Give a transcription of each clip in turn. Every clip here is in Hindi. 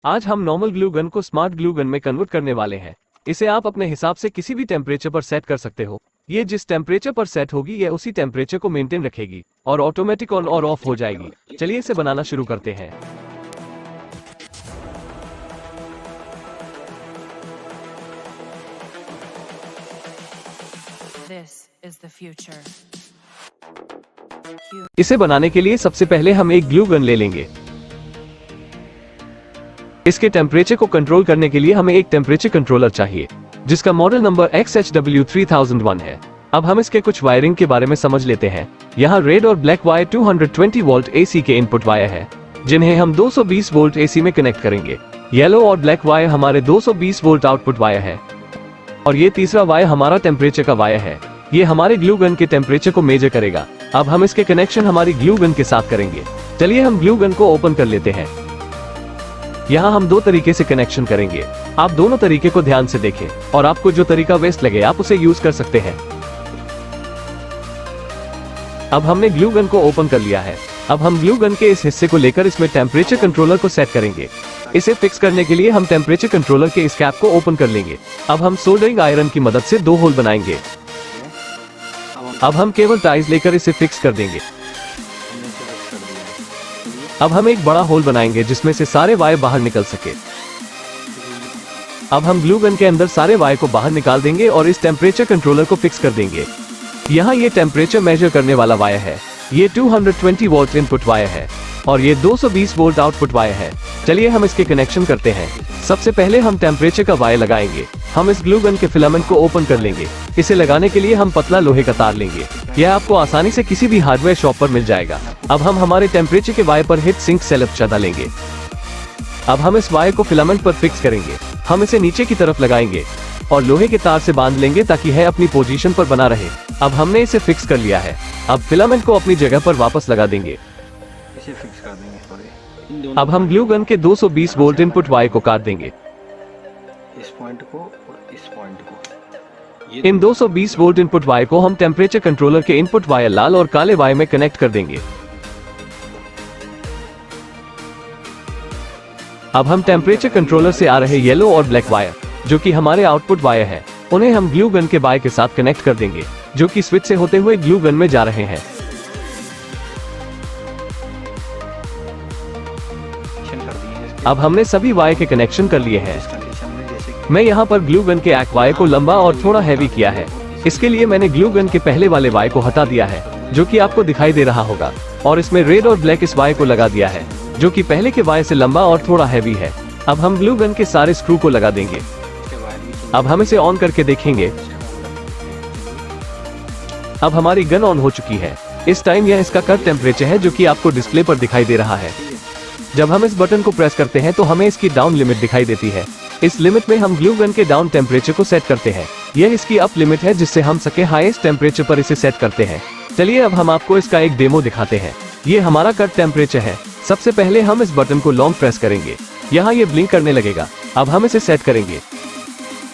आज हम नॉर्मल ग्लू गन को स्मार्ट ग्लू गन में कन्वर्ट करने वाले हैं। इसे आप अपने हिसाब से किसी भी टेम्परेचर पर सेट कर सकते हो। ये जिस टेम्परेचर पर सेट होगी यह उसी टेम्परेचर को मेंटेन रखेगी और ऑटोमेटिक ऑन और ऑफ हो जाएगी। चलिए इसे बनाना शुरू करते हैं। This is the future. इसे बनाने के लिए सबसे पहले हम एक ग्लू गन ले लेंगे। इसके टेम्परेचर को कंट्रोल करने के लिए हमें एक टेम्परेचर कंट्रोलर चाहिए जिसका मॉडल नंबर XHW3001 है। अब हम इसके कुछ वायरिंग के बारे में समझ लेते हैं। यहाँ रेड और ब्लैक वायर 220 वोल्ट AC के इनपुट वायर है जिन्हें हम 220 वोल्ट AC में कनेक्ट करेंगे। येलो और ब्लैक वायर हमारे 220 वोल्ट आउटपुट वायर है और ये तीसरा वायर हमारा टेम्परेचर का वायर है। ये हमारे ग्लू गन के टेम्परेचर को मेजर करेगा। अब हम इसके कनेक्शन हमारी ग्लू गन के साथ करेंगे। चलिए हम ग्लू गन को ओपन कर लेते हैं। यहाँ हम दो तरीके से कनेक्शन करेंगे। आप दोनों तरीके को ध्यान से देखें और आपको जो तरीका बेस्ट लगे आप उसे यूज कर सकते हैं। अब हमने ग्लू गन को ओपन कर लिया है। अब हम ग्लू गन के इस हिस्से को लेकर इसमें टेम्परेचर कंट्रोलर को सेट करेंगे। इसे फिक्स करने के लिए हम टेम्परेचर कंट्रोलर के इस कैप को ओपन कर लेंगे। अब हम सोल्डरिंग आयरन की मदद से दो होल बनाएंगे। अब हम केबल टाइज लेकर इसे फिक्स कर देंगे। अब हम एक बड़ा होल बनाएंगे जिसमें से सारे वायर बाहर निकल सके। अब हम ग्लू गन के अंदर सारे वायर को बाहर निकाल देंगे और इस टेम्परेचर कंट्रोलर को फिक्स कर देंगे। यहाँ ये टेम्परेचर मेजर करने वाला वायर है। ये 220 वोल्ट इनपुट वायर है और ये 220 वोल्ट आउटपुट वायर है। चलिए हम इसके कनेक्शन करते हैं। सबसे पहले हम टेम्परेचर का वायर लगाएंगे। हम इस ग्लू गन के फिलामेंट को ओपन कर लेंगे। इसे लगाने के लिए हम पतला लोहे का तार लेंगे। यह आपको आसानी से किसी भी हार्डवेयर शॉप पर मिल जाएगा। अब हम हमारे टेम्परेचर के वायर पर हीट सिंक सेटअप डालेंगे। अब हम इस वायर को फिलामेंट पर फिक्स करेंगे। हम इसे नीचे की तरफ लगाएंगे और लोहे के तार से बांध लेंगे ताकि यह अपनी पोजीशन पर बना रहे। अब हमने इसे फिक्स कर लिया है। अब फिलामेंट को अपनी जगह पर वापस लगा देंगे। इसे फिक्स कर देंगे। अब हम ग्लू गन के 220 वोल्ट इनपुट वायर को काट देंगे। इस पॉइंट को और इस पॉइंट को। इन 220 वोल्ट इनपुट वायर को हम टेम्परेचर कंट्रोलर के इनपुट वायर लाल और काले वायर में कनेक्ट कर देंगे। अब हम टेम्परेचर कंट्रोलर से आ रहे येलो और ब्लैक वायर जो कि हमारे आउटपुट वायर है उन्हें हम ग्लू गन के वायर के साथ कनेक्ट कर देंगे जो कि स्विच से होते हुए ग्लू गन में जा रहे हैं। अब हमने सभी वायर के कनेक्शन कर लिए हैं। मैं यहाँ पर ग्लू गन के एक वायर को लंबा और थोड़ा हैवी किया है। इसके लिए मैंने ग्लू गन के पहले वाले वायर को हटा दिया है जो कि आपको दिखाई दे रहा होगा और इसमें रेड और ब्लैक इस वायर को लगा दिया है जो कि पहले के वायर से लंबा और थोड़ा हैवी है। अब हम ग्लू गन के सारे स्क्रू को लगा देंगे। अब हम इसे ऑन करके देखेंगे। अब हमारी गन ऑन हो चुकी है। इस टाइम यह इसका कट टेम्परेचर है जो कि आपको डिस्प्ले पर दिखाई दे रहा है। जब हम इस बटन को प्रेस करते हैं तो हमें इसकी डाउन लिमिट दिखाई देती है। इस लिमिट में हम ग्लू गन के डाउन टेम्परेचर को सेट करते हैं। यह इसकी अप लिमिट है जिससे हम सके हाईएस्ट टेम्परेचर पर इसे सेट करते हैं। चलिए अब हम आपको इसका एक डेमो दिखाते हैं। ये हमारा कट टेम्परेचर है। सबसे पहले हम इस बटन को लॉन्ग प्रेस करेंगे। यहाँ ये ब्लिंक करने लगेगा। अब हम इसे सेट करेंगे।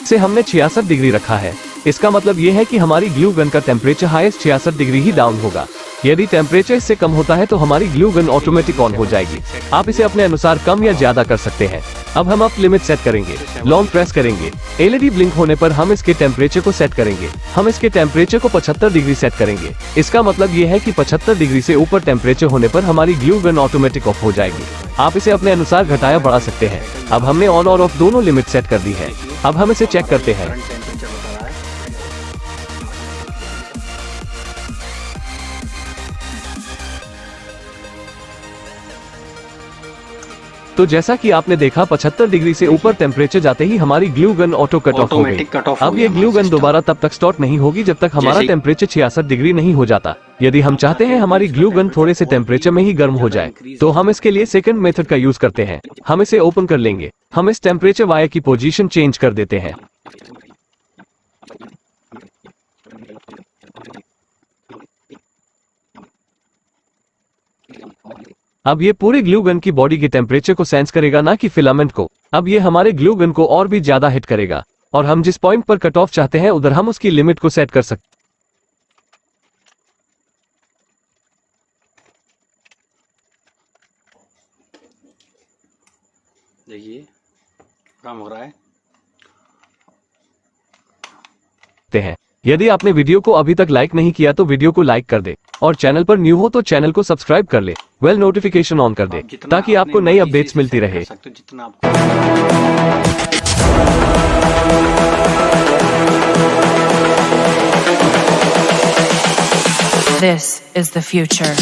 इसे हमने 66 डिग्री रखा है। इसका मतलब ये है कि हमारी ग्लू गन का टेम्परेचर हाईएस्ट 66 डिग्री ही डाउन होगा। यदि टेम्परेचर इससे कम होता है तो हमारी ग्लू गन ऑटोमेटिक ऑन हो जाएगी। आप इसे अपने अनुसार कम या ज्यादा कर सकते हैं। अब हम अप लिमिट सेट करेंगे। लॉन्ग प्रेस करेंगे। LED ब्लिंक होने पर हम इसके टेम्परेचर को सेट करेंगे। हम इसके टेम्परेचर को 75 डिग्री सेट करेंगे। इसका मतलब ये है कि 75 डिग्री से ऊपर टेम्परेचर होने पर हमारी ग्लू गन ऑटोमेटिक ऑफ हो जाएगी। आप इसे अपने अनुसार घटाया बढ़ा सकते हैं। अब हमने ऑन और ऑफ दोनों लिमिट सेट कर दी है। अब हम इसे चेक करते हैं। तो जैसा कि आपने देखा 75 डिग्री से ऊपर टेम्परेचर जाते ही हमारी glue gun auto cut off हो गई। अब ये ग्लू गन दोबारा तब तक स्टार्ट नहीं होगी जब तक हमारा टेम्परेचर 66 डिग्री नहीं हो जाता। यदि हम चाहते हैं हमारी ग्लू गन थोड़े से टेम्परेचर में ही गर्म हो जाए तो हम इसके लिए सेकंड मेथड का यूज करते हैं। हम इसे ओपन कर लेंगे। हम इस टेम्परेचर वायर की पोजीशन चेंज कर देते हैं। अब ये पूरे ग्लू गन की बॉडी के टेम्परेचर को सेंस करेगा ना कि फिलामेंट को। अब ये हमारे ग्लू गन को और भी ज्यादा हिट करेगा और हम जिस पॉइंट पर कट ऑफ चाहते हैं उधर हम उसकी लिमिट को सेट कर सकते। देखिए काम हो रहा है। हैं। यदि आपने वीडियो को अभी तक लाइक नहीं किया तो वीडियो को लाइक कर दे और चैनल पर न्यू हो तो चैनल को सब्सक्राइब कर ले, बेल नोटिफिकेशन ऑन कर दे आप जितना ताकि अपनी आपको नई मर्जी से अपडेट्स इसे मिलती सेट कर रहे। सकते हो, जितना आपको This is the future.